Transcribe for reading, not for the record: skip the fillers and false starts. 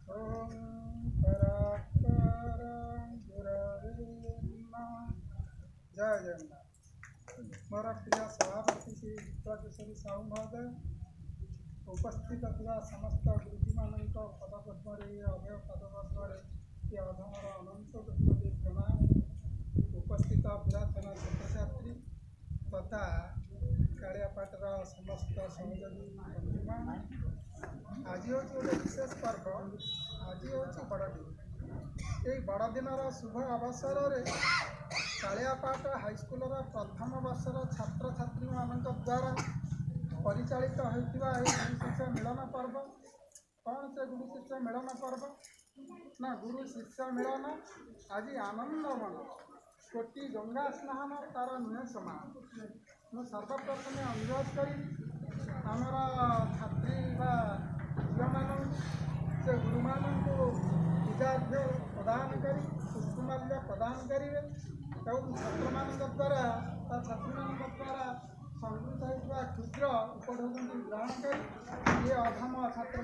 ओम परात्परं गुरवे नमः। जय जगन्नाथ। मोर प्रिय सभापति श्री विश्वकेशरी साहू महोदय, उपस्थित थिबा समस्त गुरुजी मानक पदपद्मरे अभय पदपद्मरे कि अधमर अनंत कोटि प्रणाम। उपस्थित पुरातन छात्रछात्री तथा कालियापाटर समस्त सहयोगी बंधुमान, आज हूँ गोटे विशेष पर्व। आज हूँ बड़दिन। ये बड़दिनर शुभ अवसर में कालियापाट हाईस्कूल प्रथम वर्षर छात्र छात्री मान द्वारा परिचालित होता गुरु शिष्य मिलन पर्व। कौन से गुरु शिष्य मिलन पर्व ना गुरु शिष्य मिलन। आज आनंद मन कोटि गंगा स्नान तार नुहे समान। मुझे सर्वप्रथम अनुरोध करी आमर छात्री झील मान से गुरु मान पूजार्घ्य प्रदान करी पुष्पमाल्य प्रदान करेंगे एवं छात्र मान द्वारा छात्री मान द्वारा संगृहित होता क्षुद्र उपढौकन ग्रहण कर ये अधम छात्र